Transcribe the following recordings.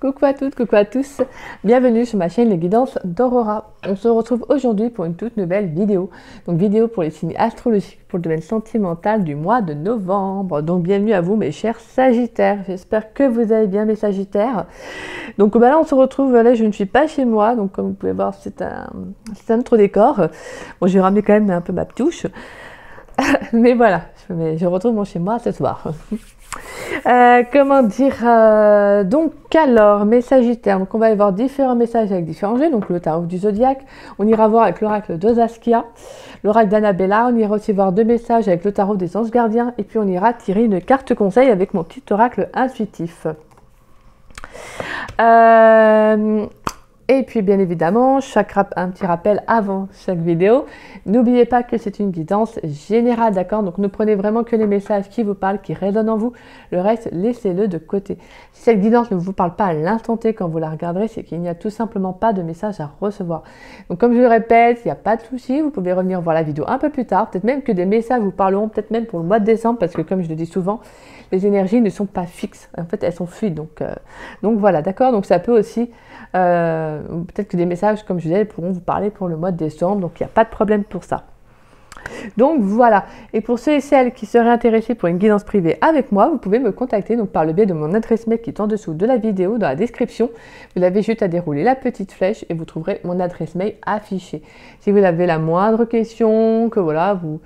Coucou à toutes, coucou à tous, bienvenue sur ma chaîne Les Guidances d'Aurora. On se retrouve aujourd'hui pour une toute nouvelle vidéo. Donc vidéo pour les signes astrologiques pour le domaine sentimental du mois de novembre. Donc bienvenue à vous mes chers Sagittaires, j'espère que vous allez bien mes Sagittaires. Donc là on se retrouve, là je ne suis pas chez moi, donc comme vous pouvez voir c'est un autre décor. Bon j'ai ramené quand même un peu ma touche, mais voilà, je retrouve mon chez moi ce soir. Comment dire, donc alors mes Sagittaires, donc on va aller voir différents messages avec différents jeux, donc le tarot du zodiaque, on ira voir avec l'oracle de Saskia, l'oracle d'Annabella, on ira aussi voir deux messages avec le tarot des anges gardiens, et puis on ira tirer une carte conseil avec mon petit oracle intuitif. Et puis bien évidemment, un petit rappel avant chaque vidéo, n'oubliez pas que c'est une guidance générale, d'accord? Donc ne prenez vraiment que les messages qui vous parlent, qui résonnent en vous, le reste laissez-le de côté. Si cette guidance ne vous parle pas à l'instant T quand vous la regarderez, c'est qu'il n'y a tout simplement pas de message à recevoir. Donc comme je le répète, il n'y a pas de souci, vous pouvez revenir voir la vidéo un peu plus tard, peut-être même que des messages vous parleront, peut-être même pour le mois de décembre, parce que comme je le dis souvent, les énergies ne sont pas fixes, en fait elles sont fluides, donc voilà, d'accord? Donc ça peut aussi, peut-être que des messages, comme je disais, pourront vous parler pour le mois de décembre, donc il n'y a pas de problème pour ça. Donc voilà, et pour ceux et celles qui seraient intéressés pour une guidance privée avec moi, vous pouvez me contacter donc par le biais de mon adresse mail qui est en dessous de la vidéo, dans la description. Vous avez juste à dérouler la petite flèche et vous trouverez mon adresse mail affichée. Si vous avez la moindre question, que voilà, vous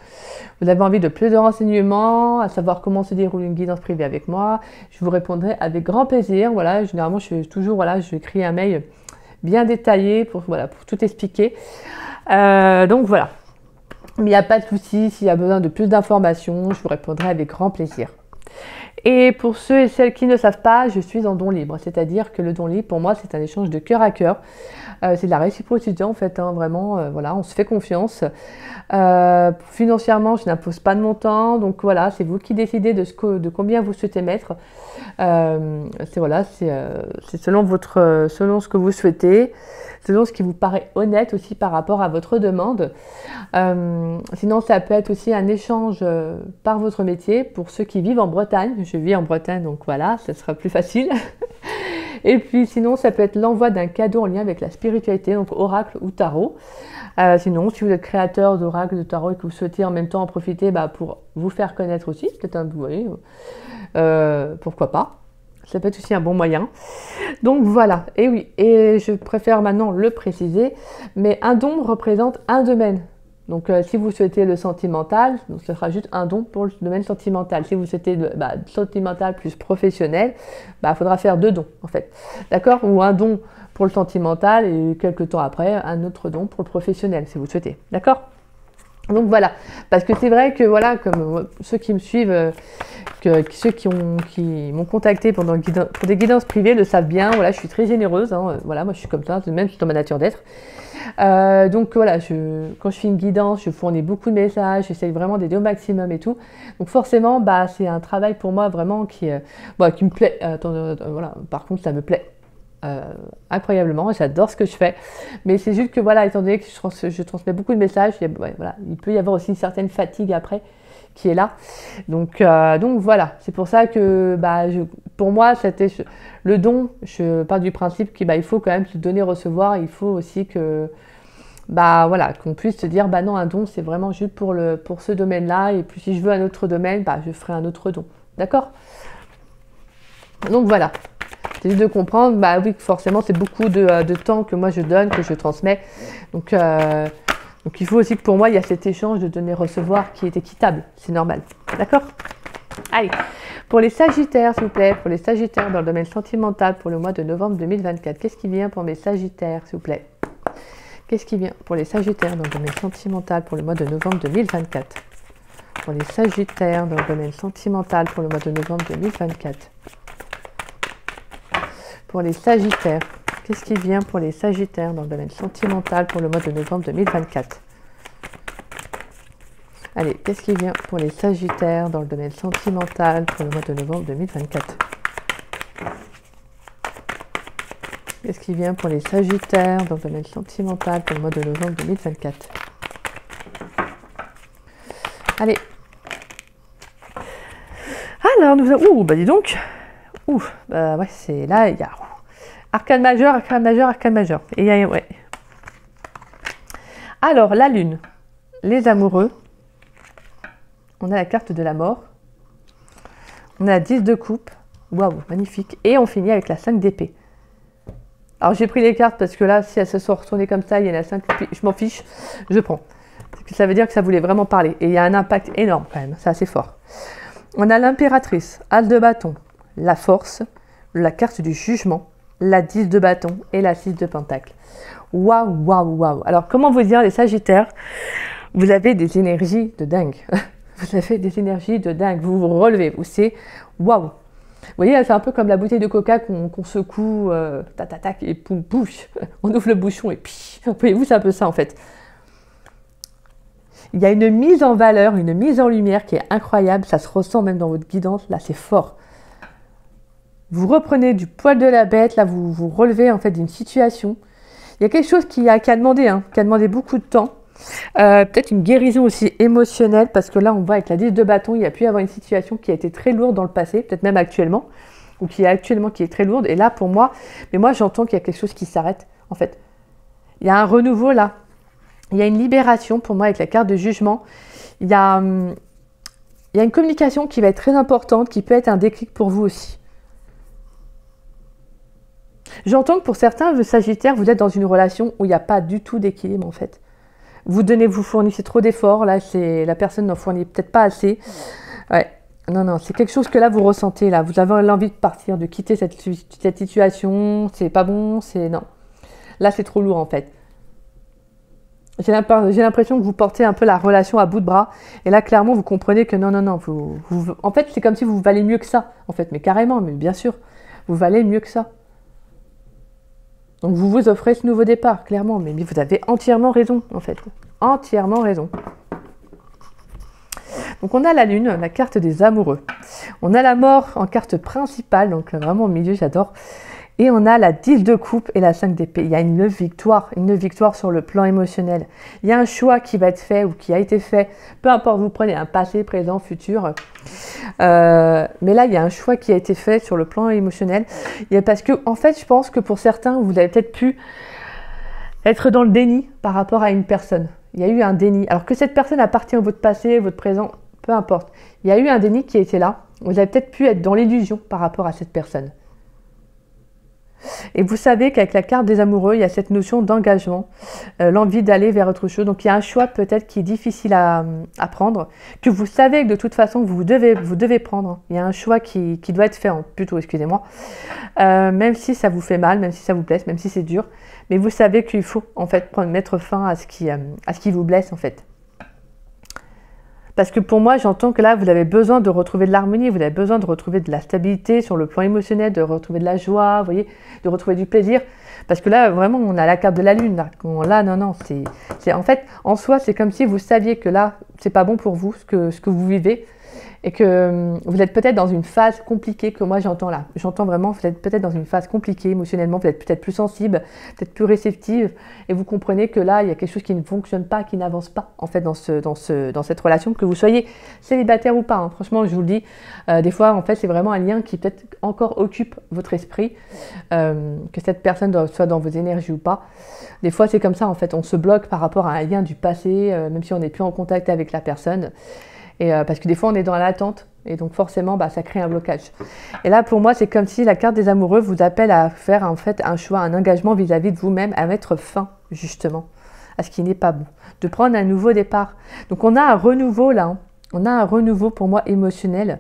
avez envie de plus de renseignements, à savoir comment se déroule une guidance privée avec moi, je vous répondrai avec grand plaisir. Voilà, généralement je fais toujours, voilà, je écris un mail bien détaillé pour, voilà, pour tout expliquer. Donc voilà. Mais il n'y a pas de souci, s'il y a besoin de plus d'informations, je vous répondrai avec grand plaisir. Et pour ceux et celles qui ne savent pas, je suis en don libre, c'est-à-dire que le don libre, pour moi, c'est un échange de cœur à cœur. C'est de la réciprocité, en fait, hein, vraiment, voilà, on se fait confiance. Financièrement, je n'impose pas de montant, donc voilà, c'est vous qui décidez de combien vous souhaitez mettre. C'est selon ce que vous souhaitez, selon ce qui vous paraît honnête aussi par rapport à votre demande. Sinon, ça peut être aussi un échange par votre métier pour ceux qui vivent en Bretagne. Je vis en Bretagne, donc voilà, ça sera plus facile. Et puis sinon, ça peut être l'envoi d'un cadeau en lien avec la spiritualité, donc oracle ou tarot. Sinon, si vous êtes créateur d'oracle, de tarot et que vous souhaitez en même temps en profiter pour vous faire connaître aussi, peut-être vous voyez, pourquoi pas. Ça peut être aussi un bon moyen. Donc voilà, et oui, et je préfère maintenant le préciser, mais un don représente un domaine. Donc si vous souhaitez le sentimental, donc ce sera juste un don pour le domaine sentimental. Si vous souhaitez le sentimental plus professionnel, il faudra faire deux dons en fait. D'accord? Ou un don pour le sentimental et quelques temps après, un autre don pour le professionnel si vous souhaitez. D'accord? Donc voilà, parce que c'est vrai que voilà, comme ceux qui me suivent, ceux qui m'ont contacté pour des guidances privées le savent bien, voilà, je suis très généreuse, hein, voilà, moi je suis comme ça, même dans ma nature d'être. Donc voilà, quand je fais une guidance, je fournis beaucoup de messages, j'essaye vraiment d'aider au maximum et tout. Donc forcément, c'est un travail pour moi vraiment qui me plaît. Voilà, par contre, ça me plaît incroyablement, j'adore ce que je fais. Mais c'est juste que voilà, étant donné que je transmets beaucoup de messages, voilà, il peut y avoir aussi une certaine fatigue après qui est là. Donc voilà, c'est pour ça que pour moi, c'était le don. Je pars du principe qu'il faut quand même se donner, recevoir. Il faut aussi que voilà, qu'on puisse se dire non, un don c'est vraiment juste pour ce domaine-là, et puis si je veux un autre domaine, je ferai un autre don. D'accord? Donc voilà. C'est juste de comprendre, oui, forcément c'est beaucoup de temps que moi je donne, que je transmets. Donc il faut aussi que pour moi il y a cet échange de donner-recevoir qui est équitable, c'est normal. D'accord? Allez, pour les Sagittaires s'il vous plaît, pour les Sagittaires dans le domaine sentimental pour le mois de novembre 2024, qu'est-ce qui vient pour mes Sagittaires s'il vous plaît? Qu'est-ce qui vient pour les Sagittaires dans le domaine sentimental pour le mois de novembre 2024? Pour les Sagittaires dans le domaine sentimental pour le mois de novembre 2024. Pour les Sagittaires, qu'est-ce qui vient pour les Sagittaires dans le domaine sentimental pour le mois de novembre 2024? Allez, qu'est-ce qui vient pour les Sagittaires dans le domaine sentimental pour le mois de novembre 2024? Qu'est-ce qui vient pour les Sagittaires dans le domaine sentimental pour le mois de novembre 2024? Allez. Alors, nous avons... dis donc. Ouais, c'est là, il y a... Arcane majeur, arcane majeur, arcane majeur. Et ouais. Alors, la lune, les amoureux. On a la carte de la mort. On a la 10 de coupe. Waouh, magnifique. Et on finit avec la 5 d'épée. Alors, j'ai pris les cartes parce que là, si elles se sont retournées comme ça, il y en a 5, je m'en fiche, je prends. Ça veut dire que ça voulait vraiment parler. Et il y a un impact énorme quand même, c'est assez fort. On a l'impératrice, as de bâton, la force, la carte du jugement, la 10 de bâton et la 6 de pentacle. Waouh, waouh, waouh. Alors, comment vous dire, les sagittaires, vous avez des énergies de dingue. Vous avez des énergies de dingue. Vous vous relevez. C'est waouh. Vous voyez, c'est un peu comme la bouteille de coca qu'on secoue, tac, tac, tac, et poum, bouche. On ouvre le bouchon et puis, voyez-vous, c'est un peu ça en fait. Il y a une mise en valeur, une mise en lumière qui est incroyable. Ça se ressent même dans votre guidance. Là, c'est fort. Vous reprenez du poil de la bête. Là, vous vous relevez en fait d'une situation. Il y a quelque chose qui a demandé beaucoup de temps. Peut-être une guérison aussi émotionnelle, parce que là on voit avec la 10 de bâton, il y a pu y avoir une situation qui a été très lourde dans le passé, peut-être même actuellement, ou qui est très lourde, et là pour moi, mais moi j'entends qu'il y a quelque chose qui s'arrête en fait. Il y a un renouveau là, il y a une libération pour moi avec la carte de jugement, il y a une communication qui va être très importante, qui peut être un déclic pour vous aussi. J'entends que pour certains, le Sagittaire, vous êtes dans une relation où il n'y a pas du tout d'équilibre en fait. Vous fournissez trop d'efforts, là, la personne n'en fournit peut-être pas assez. Ouais, non, c'est quelque chose que là, vous ressentez, là. Vous avez l'envie de partir, de quitter cette situation, c'est pas bon, non. Là, c'est trop lourd, en fait. J'ai l'impression que vous portez un peu la relation à bout de bras, et là, clairement, vous comprenez que non, en fait, c'est comme si vous valez mieux que ça, en fait, mais carrément, mais bien sûr, vous valez mieux que ça. Donc vous vous offrez ce nouveau départ, clairement, mais vous avez entièrement raison, en fait. Entièrement raison. Donc on a la lune, la carte des amoureux. On a la mort en carte principale, donc vraiment au milieu, j'adore. Et on a la 10 de coupe et la 5 d'épée. Il y a une victoire sur le plan émotionnel. Il y a un choix qui va être fait ou qui a été fait. Peu importe, vous prenez un passé, présent, futur. Mais là, il y a un choix qui a été fait sur le plan émotionnel. Parce que, en fait, je pense que pour certains, vous avez peut-être pu être dans le déni par rapport à une personne. Il y a eu un déni. Alors que cette personne appartient à votre passé, votre présent, peu importe. Il y a eu un déni qui était là. Vous avez peut-être pu être dans l'illusion par rapport à cette personne. Et vous savez qu'avec la carte des amoureux, il y a cette notion d'engagement, l'envie d'aller vers autre chose. Donc il y a un choix peut-être qui est difficile à prendre, que vous savez que de toute façon vous devez prendre. Il y a un choix qui doit être fait, excusez-moi, même si ça vous fait mal, même si ça vous blesse, même si c'est dur. Mais vous savez qu'il faut en fait mettre fin à ce qui vous blesse en fait. Parce que pour moi, j'entends que là, vous avez besoin de retrouver de l'harmonie, vous avez besoin de retrouver de la stabilité sur le plan émotionnel, de retrouver de la joie, vous voyez, de retrouver du plaisir. Parce que là, vraiment, on a la carte de la lune. Là, non, c'est en fait, en soi, c'est comme si vous saviez que là, c'est pas bon pour vous, ce que vous vivez. Et que vous êtes peut-être dans une phase compliquée que moi j'entends là. J'entends vraiment, vous êtes peut-être dans une phase compliquée émotionnellement, vous êtes peut-être plus sensible, peut-être plus réceptive, et vous comprenez que là, il y a quelque chose qui ne fonctionne pas, qui n'avance pas en fait dans cette relation, que vous soyez célibataire ou pas. Hein. Franchement, je vous le dis, des fois, en fait, c'est vraiment un lien qui peut-être encore occupe votre esprit, que cette personne soit dans vos énergies ou pas. Des fois, c'est comme ça, en fait, on se bloque par rapport à un lien du passé, même si on n'est plus en contact avec la personne. Et parce que des fois, on est dans l'attente et donc forcément, ça crée un blocage. Et là, pour moi, c'est comme si la carte des amoureux vous appelle à faire en fait un choix, un engagement vis-à-vis de vous-même, à mettre fin justement à ce qui n'est pas bon, de prendre un nouveau départ. Donc, on a un renouveau là. On a un renouveau pour moi émotionnel,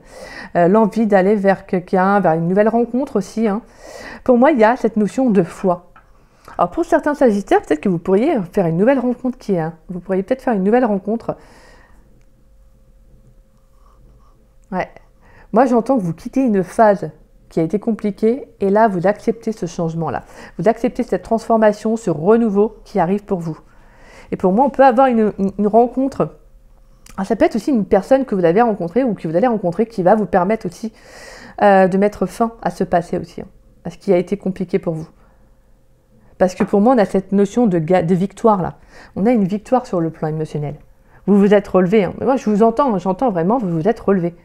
l'envie d'aller vers quelqu'un, vers une nouvelle rencontre aussi. Hein. Pour moi, il y a cette notion de foi. Alors, pour certains Sagittaires, peut-être que vous pourriez faire une nouvelle rencontre vous pourriez peut-être faire une nouvelle rencontre. Ouais. Moi, j'entends que vous quittez une phase qui a été compliquée et là, vous acceptez ce changement-là. Vous acceptez cette transformation, ce renouveau qui arrive pour vous. Et pour moi, on peut avoir une rencontre. Alors, ça peut être aussi une personne que vous avez rencontrée ou que vous allez rencontrer qui va vous permettre aussi de mettre fin à ce passé aussi, hein, à ce qui a été compliqué pour vous. Parce que pour moi, on a cette notion de victoire là. On a une victoire sur le plan émotionnel. Vous vous êtes relevé. Hein. Mais moi, je vous entends, j'entends vraiment, vous vous êtes relevé.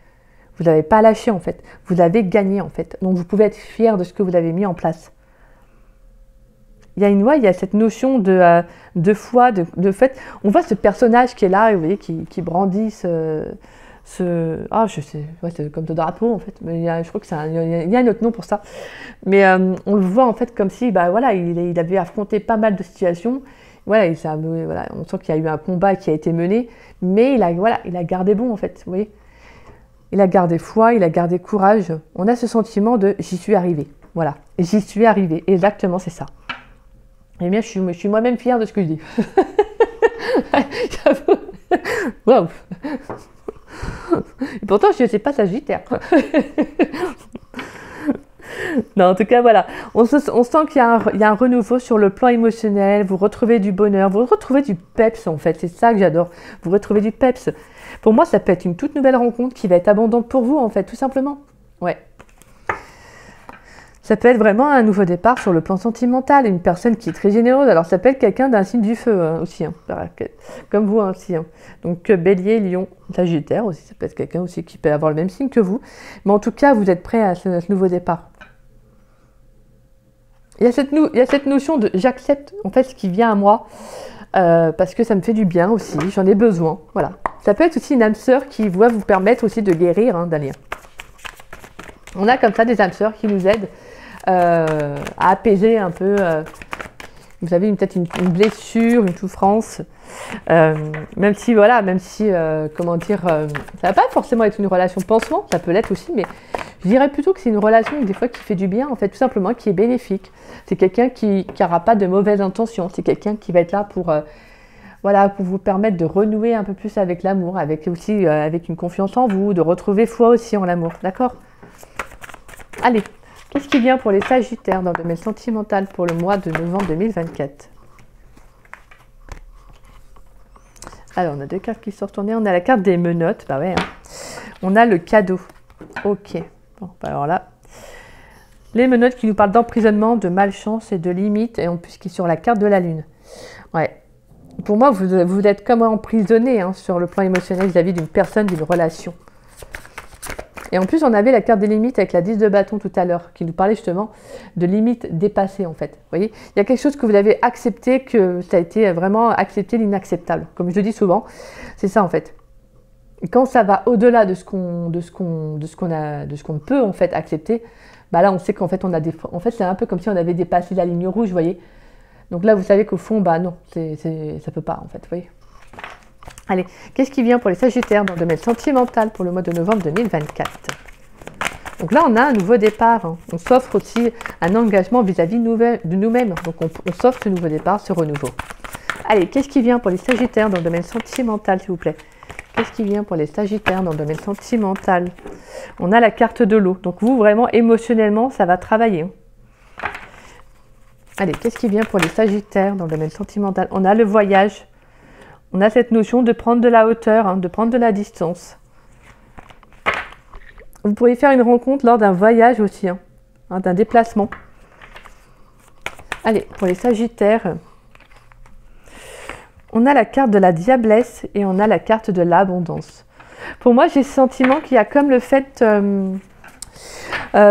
Vous n'avez pas lâché en fait, vous avez gagné en fait. Donc vous pouvez être fier de ce que vous avez mis en place. il y a cette notion de foi, de fait. On voit ce personnage qui est là, et vous voyez, qui brandit je sais, ouais, c'est comme le drapeau en fait, mais je crois que il y a un autre nom pour ça. Mais on le voit en fait comme si, bah voilà, il avait affronté pas mal de situations. Voilà, voilà, on sent qu'il y a eu un combat qui a été mené, mais il a gardé bon en fait, vous voyez. Il a gardé foi, il a gardé courage. On a ce sentiment de j'y suis arrivé. Voilà, j'y suis arrivé. Exactement, c'est ça. Et bien, je suis moi-même fière de ce que je dis. Waouh. Et pourtant, je ne sais pas Sagittaire. Non, en tout cas, voilà. On sent qu'il y a un renouveau sur le plan émotionnel. Vous retrouvez du bonheur, vous retrouvez du peps, en fait. C'est ça que j'adore. Vous retrouvez du peps. Pour moi, ça peut être une toute nouvelle rencontre qui va être abondante pour vous, en fait, tout simplement. Ouais. Ça peut être vraiment un nouveau départ sur le plan sentimental, une personne qui est très généreuse. Alors, ça peut être quelqu'un d'un signe du feu aussi, comme vous aussi. Donc, Bélier, Lion, Sagittaire aussi, ça peut être quelqu'un aussi qui peut avoir le même signe que vous. Mais en tout cas, vous êtes prêt à ce nouveau départ. Il y a cette notion de j'accepte en fait ce qui vient à moi parce que ça me fait du bien aussi, j'en ai besoin. Voilà. Ça peut être aussi une âme sœur qui va vous permettre aussi de guérir d'un lien. On a comme ça des âmes sœurs qui nous aident à apaiser un peu, vous avez peut-être une blessure, une souffrance, même si, comment dire, ça va pas forcément être une relation pansement, ça peut l'être aussi, mais je dirais plutôt que c'est une relation des fois qui fait du bien, en fait, tout simplement, qui est bénéfique. C'est quelqu'un qui n'aura pas de mauvaises intentions, c'est quelqu'un qui va être là pour vous permettre de renouer un peu plus avec l'amour, avec une confiance en vous, de retrouver foi aussi en l'amour, d'accord? Allez. Qu'est-ce qui vient pour les Sagittaires dans le domaine sentimental pour le mois de novembre 2024? Alors, on a deux cartes qui sont retournées. On a la carte des menottes. Bah ouais. On a le cadeau. Ok. Bon, alors là, les menottes qui nous parlent d'emprisonnement, de malchance et de limites. Et en plus, qui est sur la carte de la lune. Ouais. Pour moi, vous êtes comme emprisonné sur le plan émotionnel vis-à-vis d'une personne, d'une relation. Et en plus, on avait la carte des limites avec la 10 de bâton tout à l'heure, qui nous parlait justement de limites dépassées, en fait. Vous voyez, il y a quelque chose que vous avez accepté, que ça a été vraiment accepté l'inacceptable. Comme je le dis souvent, c'est ça, en fait. Et quand ça va au-delà de ce qu'on peut, en fait, accepter, bah là, on sait qu'en fait, en fait, c'est un peu comme si on avait dépassé la ligne rouge, vous voyez. Donc là, vous savez qu'au fond, bah non, ça peut pas, en fait, vous voyez. Allez, qu'est-ce qui vient pour les Sagittaires dans le domaine sentimental pour le mois de novembre 2024? Donc là, on a un nouveau départ. On s'offre aussi un engagement vis-à-vis de nous-mêmes. Donc on s'offre ce nouveau départ, ce renouveau. Allez, qu'est-ce qui vient pour les Sagittaires dans le domaine sentimental, s'il vous plaît? Qu'est-ce qui vient pour les Sagittaires dans le domaine sentimental? On a la carte de l'eau. Donc vous, vraiment, émotionnellement, ça va travailler. Allez, qu'est-ce qui vient pour les Sagittaires dans le domaine sentimental? On a le voyage. On a cette notion de prendre de la hauteur, de prendre de la distance. Vous pourriez faire une rencontre lors d'un voyage aussi, d'un déplacement. Allez, pour les Sagittaires, on a la carte de la diablesse et on a la carte de l'abondance. Pour moi, j'ai ce sentiment qu'il y a comme le fait...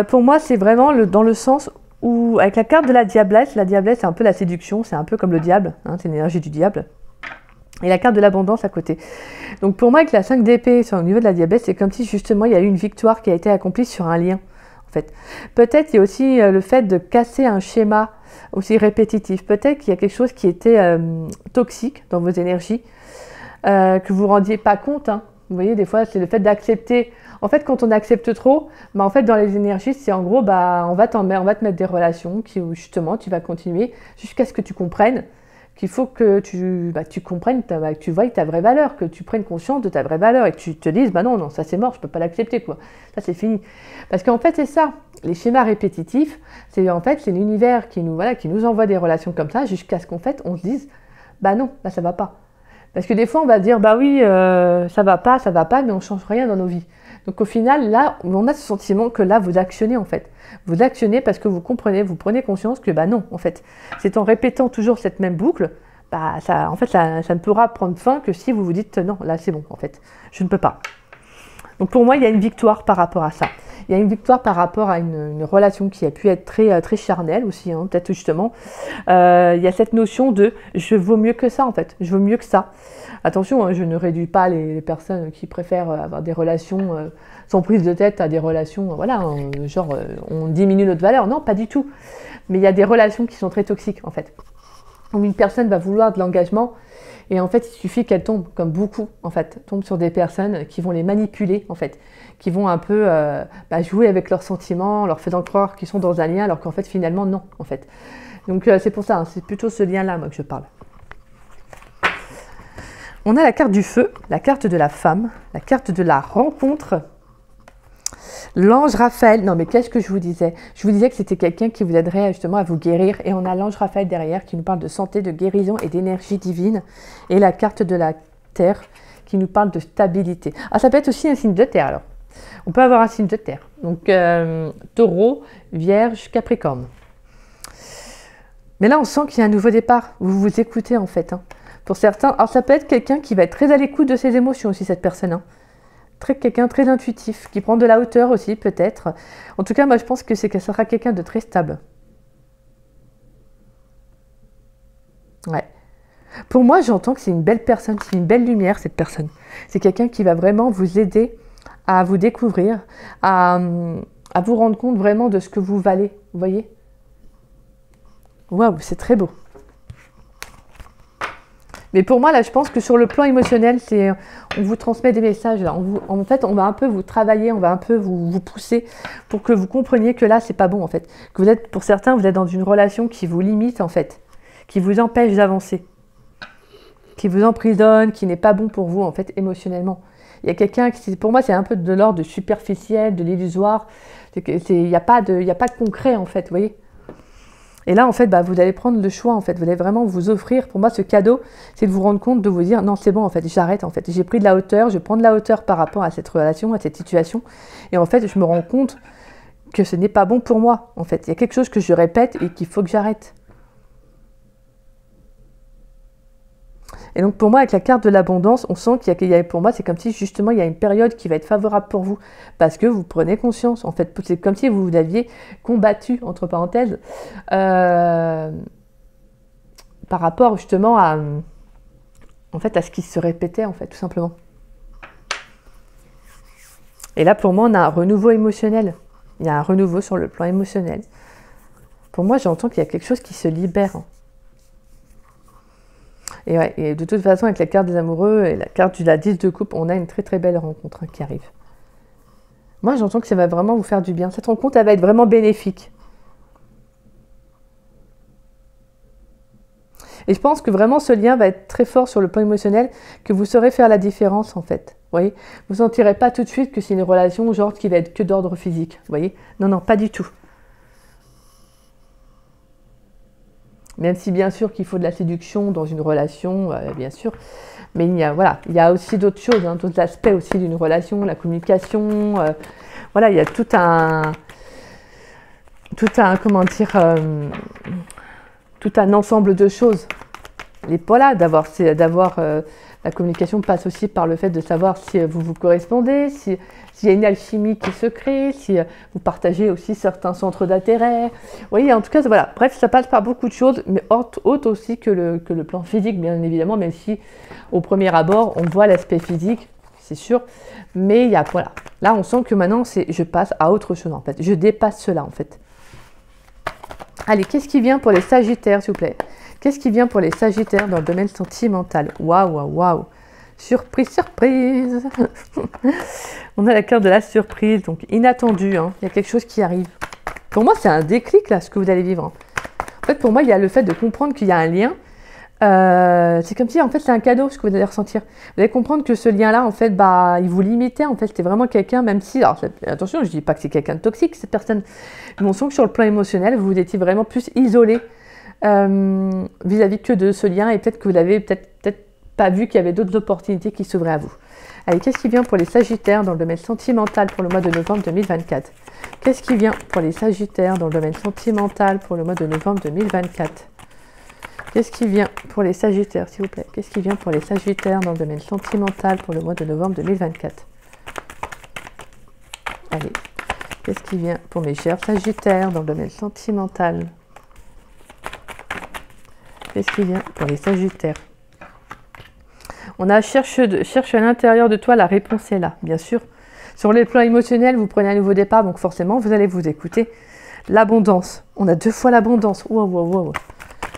pour moi, c'est vraiment dans le sens où, avec la carte de la diablesse, c'est un peu la séduction, c'est un peu comme le diable, c'est l'énergie du diable. Et la carte de l'abondance à côté. Donc pour moi, avec la 5 d'épée au niveau de la diablesse, c'est comme si justement il y a eu une victoire qui a été accomplie sur un lien. En fait. Peut-être il y a aussi le fait de casser un schéma aussi répétitif. Peut-être qu'il y a quelque chose qui était toxique dans vos énergies, que vous ne rendiez pas compte. Vous voyez, des fois, c'est le fait d'accepter. En fait, quand on accepte trop, en fait, dans les énergies, c'est en gros, on va te mettre des relations où justement tu vas continuer jusqu'à ce que tu comprennes qu'il faut que tu comprennes, que tu vois ta vraie valeur, que tu prennes conscience de ta vraie valeur et que tu te dises, non, ça c'est mort, je ne peux pas l'accepter, quoi. Ça c'est fini. Parce qu'en fait, c'est ça, les schémas répétitifs, c'est l'univers qui nous envoie des relations comme ça jusqu'à ce qu'en fait, on se dise, non, là ça va pas. Parce que des fois, on va dire, oui, ça va pas, mais on ne change rien dans nos vies. Donc au final, là, on a ce sentiment que là, vous actionnez en fait. Vous actionnez parce que vous prenez conscience que non, en fait, c'est en répétant toujours cette même boucle, ça ne pourra prendre fin que si vous vous dites non, là c'est bon, en fait, je ne peux pas. Donc pour moi, il y a une victoire par rapport à ça. Il y a une victoire par rapport à une relation qui a pu être très charnelle aussi, hein, peut-être justement. Il y a cette notion de « je vaux mieux que ça » en fait, je vaux mieux que ça. Attention, hein, je ne réduis pas les personnes qui préfèrent avoir des relations sans prise de tête à des relations, voilà, hein, genre on diminue notre valeur. Non, pas du tout. Mais il y a des relations qui sont très toxiques en fait. Où une personne va vouloir de l'engagement et en fait il suffit qu'elle tombe, comme beaucoup en fait, tombe sur des personnes qui vont les manipuler en fait, qui vont un peu jouer avec leurs sentiments, leur faisant croire qu'ils sont dans un lien alors qu'en fait finalement non en fait. Donc c'est pour ça, hein, c'est plutôt ce lien-là moi que je parle. On a la carte du feu, la carte de la femme, la carte de la rencontre. L'ange Raphaël, non mais qu'est-ce que je vous disais? Je vous disais que c'était quelqu'un qui vous aiderait justement à vous guérir. Et on a l'ange Raphaël derrière qui nous parle de santé, de guérison et d'énergie divine. Et la carte de la terre qui nous parle de stabilité. Ah, ça peut être aussi un signe de terre alors. On peut avoir un signe de terre. Donc taureau, vierge, capricorne. Mais là on sent qu'il y a un nouveau départ. Vous vous écoutez en fait. Hein. Pour certains, alors ça peut être quelqu'un qui va être très à l'écoute de ses émotions aussi, cette personne. Hein. Quelqu'un très intuitif, qui prend de la hauteur aussi peut-être. En tout cas, moi je pense que ça sera quelqu'un de très stable. Ouais. Pour moi, j'entends que c'est une belle personne, c'est une belle lumière cette personne. C'est quelqu'un qui va vraiment vous aider à vous découvrir, à vous rendre compte vraiment de ce que vous valez. Vous voyez? Waouh, c'est très beau. Mais pour moi, là, je pense que sur le plan émotionnel, on vous transmet des messages. Là. En fait, on va un peu vous travailler, on va un peu vous pousser pour que vous compreniez que là, c'est pas bon, en fait. Que vous êtes, pour certains, vous êtes dans une relation qui vous limite, en fait, qui vous empêche d'avancer, qui vous emprisonne, qui n'est pas bon pour vous, en fait, émotionnellement. Il y a quelqu'un qui, pour moi, c'est un peu de l'ordre de superficiel, de l'illusoire. Il n'y a pas de concret, en fait, vous voyez. Et là, en fait, vous allez prendre le choix, en fait. Vous allez vraiment vous offrir, pour moi, ce cadeau, c'est de vous rendre compte, de vous dire, non, c'est bon, en fait, j'arrête, en fait. J'ai pris de la hauteur, je prends de la hauteur par rapport à cette relation, à cette situation. Et en fait, je me rends compte que ce n'est pas bon pour moi, en fait. Il y a quelque chose que je répète et qu'il faut que j'arrête. Et donc, pour moi, avec la carte de l'abondance, on sent qu'il y a, pour moi, c'est comme si, justement, il y a une période qui va être favorable pour vous. Parce que vous prenez conscience, en fait. C'est comme si vous aviez combattu, entre parenthèses, par rapport, justement, à ce qui se répétait, en fait, tout simplement. Et là, pour moi, on a un renouveau émotionnel. Il y a un renouveau sur le plan émotionnel. Pour moi, j'entends qu'il y a quelque chose qui se libère. Et, ouais, et de toute façon, avec la carte des amoureux et la carte de la 10 de coupe, on a une très très belle rencontre qui arrive. Moi, j'entends que ça va vraiment vous faire du bien. Cette rencontre, elle va être vraiment bénéfique. Et je pense que vraiment, ce lien va être très fort sur le plan émotionnel, que vous saurez faire la différence, en fait. Vous voyez, vous ne sentirez pas tout de suite que c'est une relation genre qui va être que d'ordre physique. Vous voyez? Non, non, pas du tout. Même si bien sûr qu'il faut de la séduction dans une relation, bien sûr, mais il y a aussi d'autres choses, hein, d'autres aspects aussi d'une relation, la communication, voilà, il y a tout un ensemble de choses. Et voilà, la communication passe aussi par le fait de savoir si vous vous correspondez, s'il y a une alchimie qui se crée, si vous partagez aussi certains centres d'intérêt. Vous voyez, en tout cas, voilà. Bref, ça passe par beaucoup de choses, mais autre aussi que le plan physique, bien évidemment, même si au premier abord, on voit l'aspect physique, c'est sûr. Mais il y a, voilà. Là, on sent que maintenant, je passe à autre chose, en fait. Je dépasse cela, en fait. Allez, qu'est-ce qui vient pour les Sagittaires, s'il vous plaît? Qu'est-ce qui vient pour les Sagittaires dans le domaine sentimental? Waouh, waouh, waouh! Surprise, surprise! On a la carte de la surprise, donc inattendu, hein. Il y a quelque chose qui arrive. Pour moi, c'est un déclic, là, ce que vous allez vivre. Hein. En fait, pour moi, il y a le fait de comprendre qu'il y a un lien. C'est comme si, en fait, c'est un cadeau, ce que vous allez ressentir. Vous allez comprendre que ce lien-là, en fait, il vous limitait. En fait, c'était vraiment quelqu'un, même si... Alors, attention, je ne dis pas que c'est quelqu'un de toxique, cette personne. Mais on sent que sur le plan émotionnel, vous étiez vraiment plus isolé vis-à-vis que de ce lien. Et peut-être que vous n'avez peut-être pas vu qu'il y avait d'autres opportunités qui s'ouvraient à vous. Allez, qu'est-ce qui vient pour les Sagittaires dans le domaine sentimental pour le mois de novembre 2024? Qu'est-ce qui vient pour les Sagittaires dans le domaine sentimental pour le mois de novembre 2024? Qu'est-ce qui vient pour les Sagittaires, s'il vous plaît? Qu'est-ce qui vient pour les Sagittaires dans le domaine sentimental pour le mois de novembre 2024? Qu'est-ce qui vient pour mes chers Sagittaires dans le domaine sentimental? Qu'est-ce qui vient pour les Sagittaires? On a cherche à l'intérieur de toi, la réponse est là, bien sûr. Sur les plans émotionnels, vous prenez un nouveau départ, donc forcément, vous allez vous écouter. L'abondance. On a 2 fois l'abondance. Wow, wow, wow.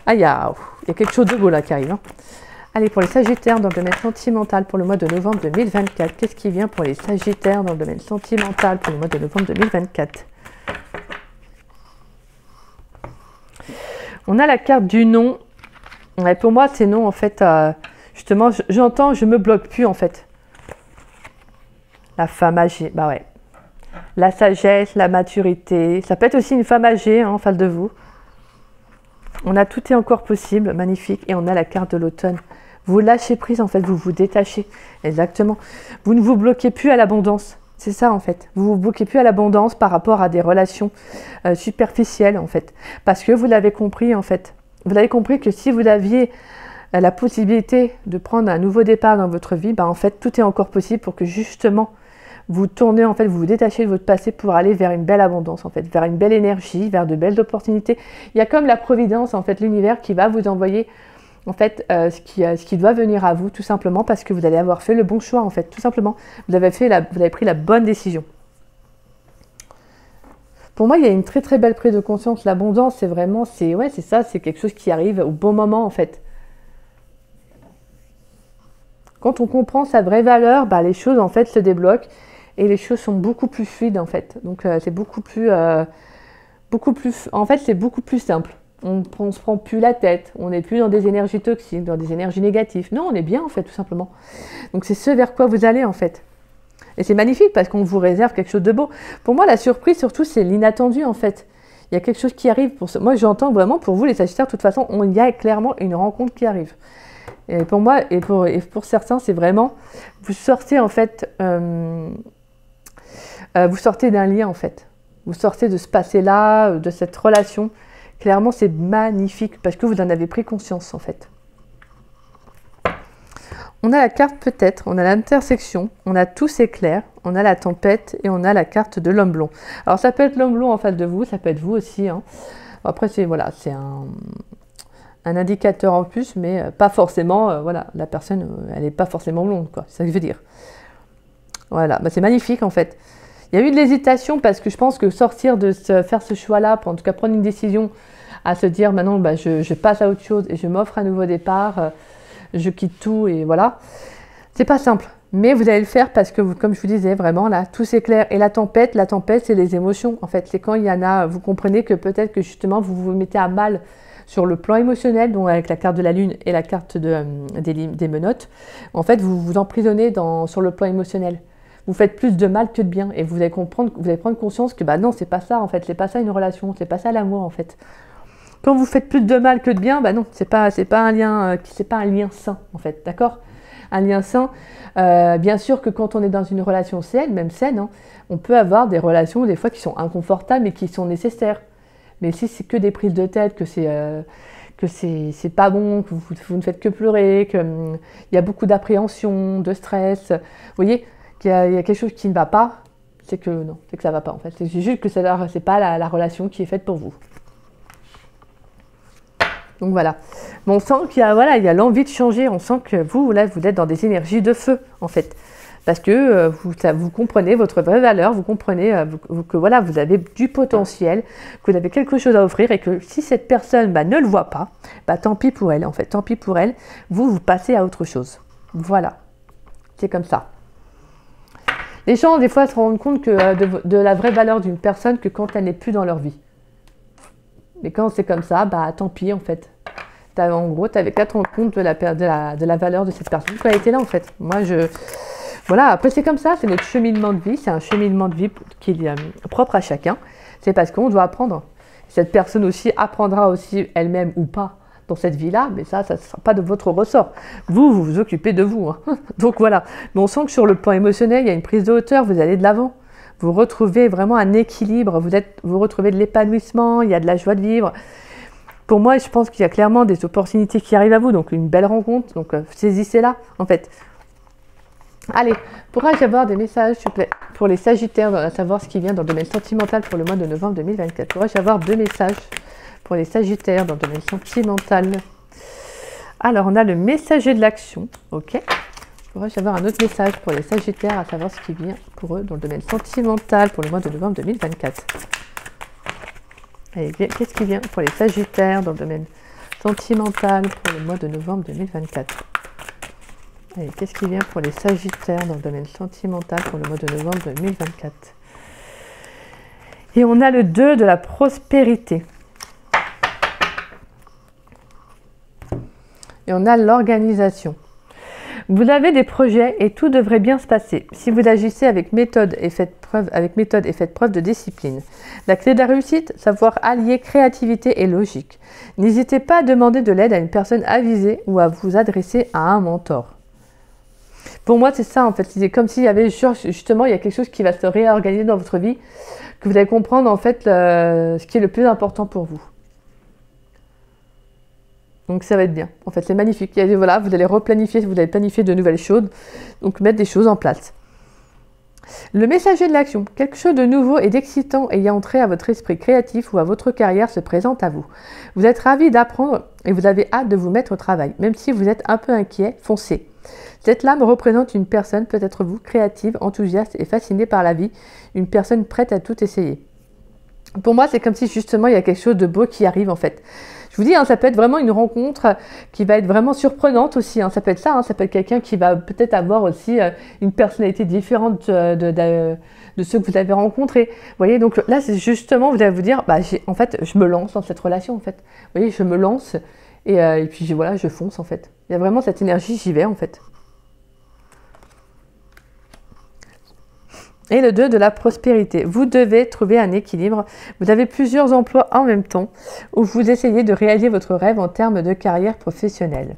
Ah, il y a quelque chose de beau là qui arrive. Hein. Allez, pour les Sagittaires dans le domaine sentimental pour le mois de novembre 2024. Qu'est-ce qui vient pour les Sagittaires dans le domaine sentimental pour le mois de novembre 2024? On a la carte du non. Ouais, pour moi, c'est non, en fait. Justement, j'entends, je me bloque plus, en fait. La femme âgée, bah ouais. La sagesse, la maturité. Ça peut être aussi une femme âgée, hein, en face de vous. On a tout est encore possible, magnifique. Et on a la carte de l'automne. Vous lâchez prise, en fait, vous vous détachez. Exactement. Vous ne vous bloquez plus à l'abondance. C'est ça, en fait. Vous ne vous bloquez plus à l'abondance par rapport à des relations superficielles, en fait. Parce que vous l'avez compris, en fait. Vous avez compris que si vous aviez la possibilité de prendre un nouveau départ dans votre vie, bah, en fait, tout est encore possible pour que, justement, vous tournez, en fait, vous vous détachez de votre passé pour aller vers une belle abondance, en fait, vers une belle énergie, vers de belles opportunités. Il y a comme la providence, en fait, l'univers qui va vous envoyer, en fait, ce qui doit venir à vous, tout simplement, parce que vous allez avoir fait le bon choix, en fait, tout simplement. Vous avez pris la bonne décision. Pour moi, il y a une très, très belle prise de conscience. L'abondance, c'est vraiment, c'est ça, c'est quelque chose qui arrive au bon moment, en fait. Quand on comprend sa vraie valeur, bah, les choses, en fait, se débloquent. Et les choses sont beaucoup plus fluides, en fait. Donc, c'est beaucoup plus... En fait, c'est beaucoup plus simple. On ne se prend plus la tête. On n'est plus dans des énergies toxiques, dans des énergies négatives. Non, on est bien, en fait, tout simplement. Donc, c'est ce vers quoi vous allez, en fait. Et c'est magnifique parce qu'on vous réserve quelque chose de beau. Pour moi, la surprise, surtout, c'est l'inattendu, en fait. Il y a quelque chose qui arrive. Moi, j'entends vraiment, pour vous, les Sagittaires, de toute façon, il y a clairement une rencontre qui arrive. Et pour moi, et pour certains, c'est vraiment... Vous sortez, en fait... vous sortez d'un lien, en fait. Vous sortez de ce passé-là, de cette relation. Clairement, c'est magnifique parce que vous en avez pris conscience, en fait. On a la carte peut-être, on a l'intersection, on a tous c'est clair, on a la tempête et on a la carte de l'homme blond. Alors, ça peut être l'homme blond en face de vous, ça peut être vous aussi. Hein. Après, c'est voilà, c'est un indicateur en plus, mais pas forcément, voilà, la personne, elle n'est pas forcément blonde, quoi. C'est ça que je veux dire. Voilà, bah, c'est magnifique, en fait. Il y a eu de l'hésitation parce que je pense que sortir de faire ce choix-là, en tout cas prendre une décision, à se dire maintenant bah, je passe à autre chose et je m'offre un nouveau départ, je quitte tout et voilà. C'est pas simple, mais vous allez le faire parce que, comme je vous disais, vraiment là, tout s'éclaire. Et la tempête, c'est les émotions. En fait, c'est quand il y en a, vous comprenez que peut-être que justement vous vous mettez à mal sur le plan émotionnel, donc avec la carte de la lune et la carte des menottes. En fait, vous vous emprisonnez sur le plan émotionnel. Vous faites plus de mal que de bien et vous allez prendre conscience que bah non, c'est pas ça en fait, c'est pas ça une relation, c'est pas ça l'amour en fait. Quand vous faites plus de mal que de bien, bah non, c'est pas un lien sain en fait, d'accord? Un lien sain, bien sûr que quand on est dans une relation saine, même saine, hein, on peut avoir des relations des fois qui sont inconfortables mais qui sont nécessaires. Mais si c'est que des prises de tête, que c'est pas bon, que vous ne faites que pleurer, qu'il y a beaucoup d'appréhension, de stress, vous voyez, qu'il y a quelque chose qui ne va pas, c'est que non, c'est que ça ne va pas en fait. C'est juste que c'est pas la relation qui est faite pour vous. Donc voilà. Mais on sent qu'il y a l'envie de changer, on sent que vous êtes dans des énergies de feu en fait. Parce que vous comprenez votre vraie valeur, vous comprenez que voilà, vous avez du potentiel, que vous avez quelque chose à offrir et que si cette personne ne le voit pas, tant pis pour elle en fait, tant pis pour elle, vous passez à autre chose. Voilà, c'est comme ça. Les gens, des fois, se rendent compte que de la vraie valeur d'une personne que quand elle n'est plus dans leur vie. Mais quand c'est comme ça, tant pis, en fait. En gros, tu avais qu'à te rendre compte de la valeur de cette personne quand elle était là, en fait. Moi, voilà, après, c'est comme ça, c'est notre cheminement de vie. C'est un cheminement de vie qui est propre à chacun. C'est parce qu'on doit apprendre. Cette personne aussi apprendra aussi elle-même ou pas dans cette vie-là, mais ça ne sera pas de votre ressort. Vous vous occupez de vous. Hein. Donc voilà. Mais on sent que sur le plan émotionnel, il y a une prise de hauteur, vous allez de l'avant. Vous retrouvez vraiment un équilibre, vous retrouvez de l'épanouissement, il y a de la joie de vivre. Pour moi, je pense qu'il y a clairement des opportunités qui arrivent à vous, donc une belle rencontre, donc saisissez-la, en fait. Allez, pourrais-je avoir des messages, s'il vous plaît? pour les Sagittaires, à savoir ce qui vient dans le domaine sentimental pour le mois de novembre 2024. Pourrais-je avoir 2 messages pour les Sagittaires dans le domaine sentimental? Alors, on a le messager de l'action. Ok. Pourrais-je avoir un autre message pour les Sagittaires, à savoir ce qui vient pour eux dans le domaine sentimental pour le mois de novembre 2024? Allez, qu'est-ce qui vient pour les Sagittaires dans le domaine sentimental pour le mois de novembre 2024? Allez, qu'est-ce qui vient pour les Sagittaires dans le domaine sentimental pour le mois de novembre 2024? Et on a le 2 de la prospérité. Et on a l'organisation. Vous avez des projets et tout devrait bien se passer si vous agissez avec méthode et faites preuve de discipline. La clé de la réussite, savoir allier créativité et logique. N'hésitez pas à demander de l'aide à une personne avisée ou à vous adresser à un mentor. Pour moi, c'est ça en fait. C'est comme s'il y avait justement, il y a quelque chose qui va se réorganiser dans votre vie, que vous allez comprendre en fait ce qui est le plus important pour vous. Donc ça va être bien. En fait, c'est magnifique. Voilà, vous allez replanifier, vous allez planifier de nouvelles choses, donc mettre des choses en place. Le messager de l'action, quelque chose de nouveau et d'excitant ayant trait à votre esprit créatif ou à votre carrière se présente à vous. Vous êtes ravi d'apprendre et vous avez hâte de vous mettre au travail. Même si vous êtes un peu inquiet, foncez. Cette lame représente une personne, peut-être vous, créative, enthousiaste et fascinée par la vie, une personne prête à tout essayer. Pour moi, c'est comme si justement il y a quelque chose de beau qui arrive en fait. Je vous dis, ça peut être vraiment une rencontre qui va être vraiment surprenante aussi. Ça peut être ça, ça peut être quelqu'un qui va peut-être avoir aussi une personnalité différente de ceux que vous avez rencontrés. Vous voyez, donc là, c'est justement, vous allez vous dire, en fait, je me lance dans cette relation, en fait. Vous voyez, je me lance et puis voilà, je fonce, en fait. Il y a vraiment cette énergie, j'y vais, en fait. Et le 2 de la prospérité. Vous devez trouver un équilibre. Vous avez plusieurs emplois en même temps où vous essayez de réaliser votre rêve en termes de carrière professionnelle.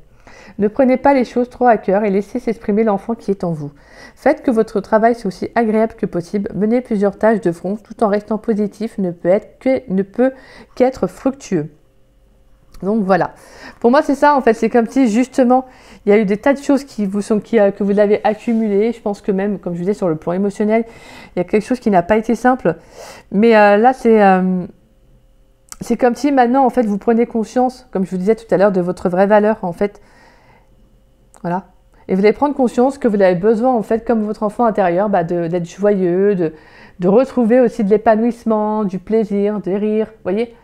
Ne prenez pas les choses trop à cœur et laissez s'exprimer l'enfant qui est en vous. Faites que votre travail soit aussi agréable que possible. Menez plusieurs tâches de front tout en restant positif ne peut qu'être fructueux. Donc voilà. Pour moi, c'est ça en fait. C'est comme si justement, il y a eu des tas de choses que vous avez accumulées. Je pense que même, comme je vous disais, sur le plan émotionnel, il y a quelque chose qui n'a pas été simple. Mais là, c'est comme si maintenant, en fait, vous prenez conscience, comme je vous disais tout à l'heure, de votre vraie valeur, en fait. Voilà. Et vous allez prendre conscience que vous avez besoin, en fait, comme votre enfant intérieur, d'être joyeux, de retrouver aussi de l'épanouissement, du plaisir, des rires, vous voyez ?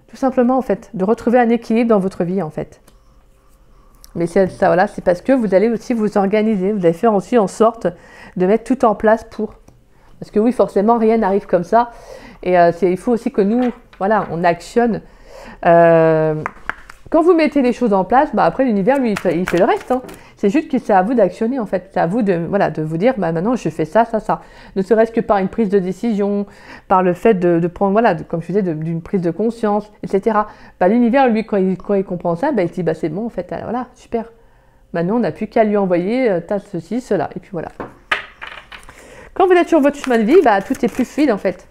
Tout simplement, en fait, de retrouver un équilibre dans votre vie, en fait. Mais ça, voilà, c'est parce que vous allez aussi vous organiser, vous allez faire aussi en sorte de mettre tout en place pour. Parce que oui, forcément, rien n'arrive comme ça. Et il faut aussi que nous, voilà, on actionne. Quand vous mettez les choses en place, après l'univers, lui, il fait le reste. C'est juste que c'est à vous d'actionner, en fait. C'est à vous de vous dire, maintenant, je fais ça, ça, ça. Ne serait-ce que par une prise de décision, par le fait de prendre, voilà, comme je disais, d'une prise de conscience, etc. L'univers, lui, quand il comprend ça, il se dit, c'est bon, en fait, voilà, super. Maintenant, on n'a plus qu'à lui envoyer, t'as ceci, cela, et puis voilà. Quand vous êtes sur votre chemin de vie, tout est plus fluide, en fait.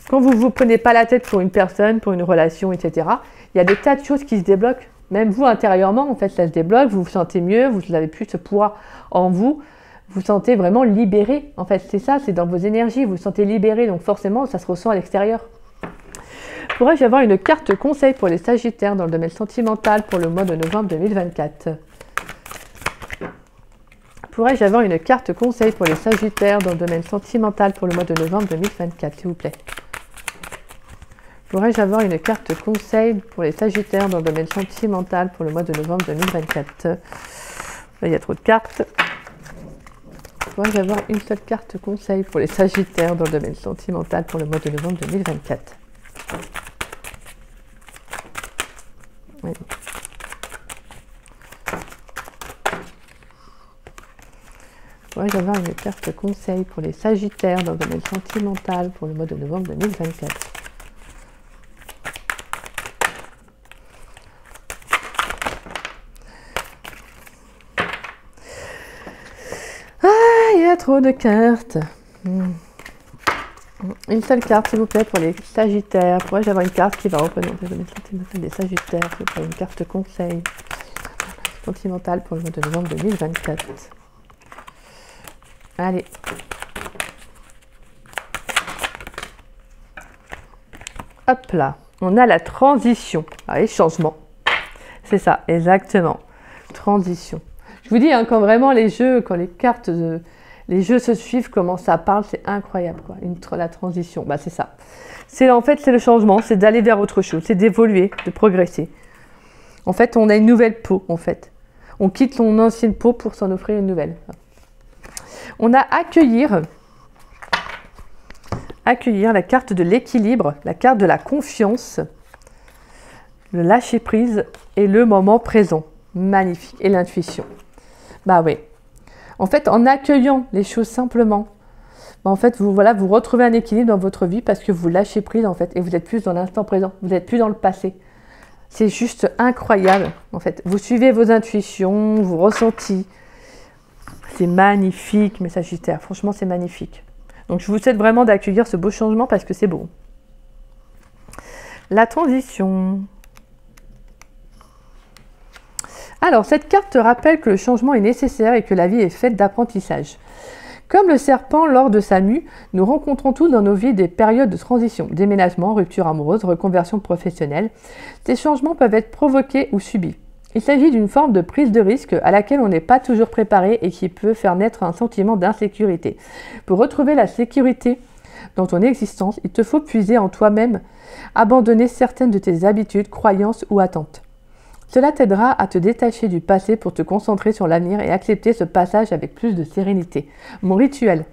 Quand vous ne vous prenez pas la tête pour une personne, pour une relation, etc., il y a des tas de choses qui se débloquent. Même vous, intérieurement, en fait, ça se débloque, vous vous sentez mieux, vous n'avez plus ce poids en vous, vous sentez vraiment libéré. En fait, c'est ça, c'est dans vos énergies, vous vous sentez libéré, donc forcément, ça se ressent à l'extérieur. Pourrais-je avoir une carte conseil pour les Sagittaires dans le domaine sentimental pour le mois de novembre 2024 ? Pourrais-je avoir une carte conseil pour les Sagittaires dans le domaine sentimental pour le mois de novembre 2024, s'il vous plaît ? Pourrais-je avoir une carte conseil pour les Sagittaires dans le domaine sentimental pour le mois de novembre 2024 ? Là, il y a trop de cartes. Pourrais-je avoir une seule carte conseil pour les Sagittaires dans le domaine sentimental pour le mois de novembre 2024 ? Oui. Pourrais-je avoir une carte conseil pour les Sagittaires dans le domaine sentimental pour le mois de novembre 2024 ? Il y a trop de cartes. Une seule carte, s'il vous plaît, pour les Sagittaires. Pourrais-je avoir une carte qui va représenter le domaine sentimental des Sagittaires, s'il vous plaît, une carte conseil sentimentale pour le mois de novembre 2024. Allez. hop là, on a la transition. Allez, changement. C'est ça, exactement. Transition. Je vous dis, hein, quand vraiment les jeux, quand les cartes, les jeux se suivent, comment ça parle, c'est incroyable, quoi. La transition, bah, c'est ça. En fait, c'est le changement, c'est d'aller vers autre chose, c'est d'évoluer, de progresser. En fait, on a une nouvelle peau, en fait. On quitte son ancienne peau pour s'en offrir une nouvelle. On a accueillir la carte de l'équilibre, la carte de la confiance, le lâcher prise et le moment présent. Magnifique. Et l'intuition. Bah oui. En fait, en accueillant les choses simplement, bah en fait, vous retrouvez un équilibre dans votre vie parce que vous lâchez prise, en fait, et vous êtes plus dans l'instant présent. Vous n'êtes plus dans le passé. C'est juste incroyable, en fait. Vous suivez vos intuitions, vos ressentis. C'est magnifique, mes Sagittaires. Franchement, c'est magnifique. Donc, je vous souhaite vraiment d'accueillir ce beau changement parce que c'est beau. La transition. Alors, cette carte te rappelle que le changement est nécessaire et que la vie est faite d'apprentissage. Comme le serpent lors de sa mue, nous rencontrons tous dans nos vies des périodes de transition, déménagement, rupture amoureuse, reconversion professionnelle. Ces changements peuvent être provoqués ou subis. Il s'agit d'une forme de prise de risque à laquelle on n'est pas toujours préparé et qui peut faire naître un sentiment d'insécurité. Pour retrouver la sécurité dans ton existence, il te faut puiser en toi-même, abandonner certaines de tes habitudes, croyances ou attentes. Cela t'aidera à te détacher du passé pour te concentrer sur l'avenir et accepter ce passage avec plus de sérénité. Mon rituel.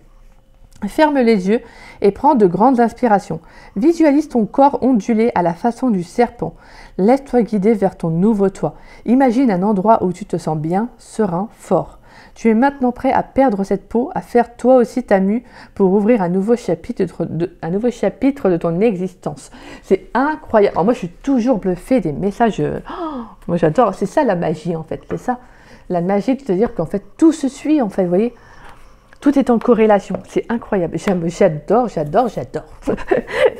Ferme les yeux et prends de grandes inspirations. Visualise ton corps ondulé à la façon du serpent. Laisse-toi guider vers ton nouveau toi. Imagine un endroit où tu te sens bien, serein, fort. Tu es maintenant prêt à perdre cette peau, à faire toi aussi ta mue pour ouvrir un nouveau chapitre de ton existence. C'est incroyable. Alors moi, je suis toujours bluffée des messages. Moi, j'adore. C'est ça la magie, en fait. C'est ça la magie de te dire qu'en fait, tout se suit, en fait. Vous voyez, tout est en corrélation. C'est incroyable. J'adore.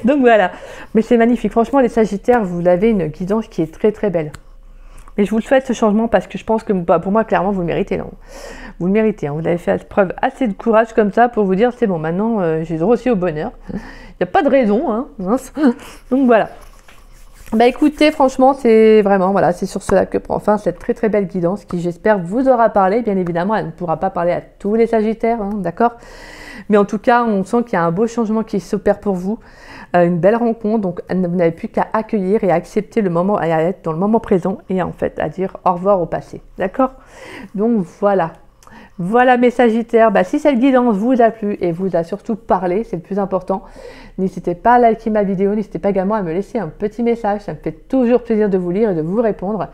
Donc voilà. Mais c'est magnifique. Franchement, les Sagittaires, vous avez une guidance qui est très, très belle. Et je vous le souhaite ce changement parce que je pense que pour moi, clairement, vous le méritez. Non, vous le méritez. Hein. Vous avez fait preuve assez de courage comme ça pour vous dire c'est bon, maintenant j'ai droit aussi au bonheur. Il n'y a pas de raison. Hein. Donc voilà. Bah écoutez, franchement, c'est vraiment, voilà, c'est sur cela que prend fin cette très très belle guidance qui, j'espère, vous aura parlé. Bien évidemment, elle ne pourra pas parler à tous les Sagittaires, hein, d'accord? Mais en tout cas, on sent qu'il y a un beau changement qui s'opère pour vous. Une belle rencontre, donc vous n'avez plus qu'à accueillir et accepter le moment, à être dans le moment présent et en fait à dire au revoir au passé, d'accord? Donc voilà, voilà mes Sagittaires, bah, si cette guidance vous a plu et vous a surtout parlé, c'est le plus important, n'hésitez pas à liker ma vidéo, n'hésitez pas également à me laisser un petit message, ça me fait toujours plaisir de vous lire et de vous répondre.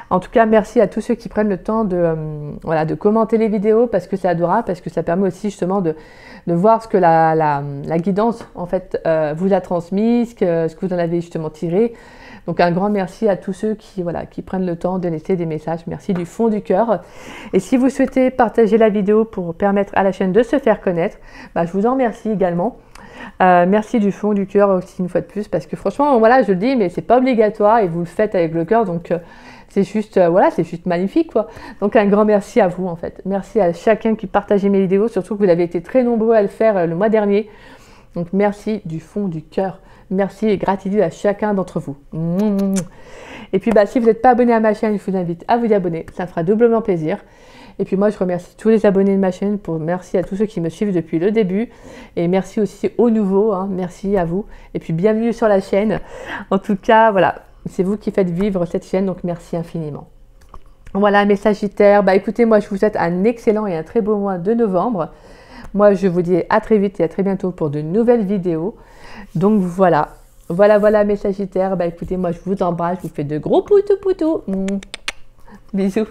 En tout cas, merci à tous ceux qui prennent le temps de commenter les vidéos parce que c'est adorable, parce que ça permet aussi justement de voir ce que la guidance en fait vous a transmis, ce que vous en avez justement tiré. Donc un grand merci à tous ceux qui prennent le temps de laisser des messages. Merci du fond du cœur. Et si vous souhaitez partager la vidéo pour permettre à la chaîne de se faire connaître, bah, je vous en remercie également. Merci du fond du cœur aussi une fois de plus parce que franchement, voilà, je le dis, mais c'est pas obligatoire et vous le faites avec le cœur, donc c'est juste, voilà, c'est juste magnifique, quoi. Donc un grand merci à vous en fait. Merci à chacun qui partageait mes vidéos, surtout que vous avez été très nombreux à le faire le mois dernier. Donc merci du fond du cœur. Merci et gratitude à chacun d'entre vous. Et puis bah, si vous n'êtes pas abonné à ma chaîne, je vous invite à vous y abonner. Ça me fera doublement plaisir. Et puis moi, je remercie tous les abonnés de ma chaîne. Merci à tous ceux qui me suivent depuis le début. Et merci aussi aux nouveaux. Hein, merci à vous. Et puis bienvenue sur la chaîne. En tout cas, voilà. C'est vous qui faites vivre cette chaîne. Donc merci infiniment. Voilà mes Sagittaires. Bah écoutez, moi je vous souhaite un excellent et un très beau mois de novembre. Moi je vous dis à très vite et à très bientôt pour de nouvelles vidéos. Donc voilà. Voilà mes Sagittaires. Bah écoutez, moi je vous embrasse. Je vous fais de gros poutou. Bisous.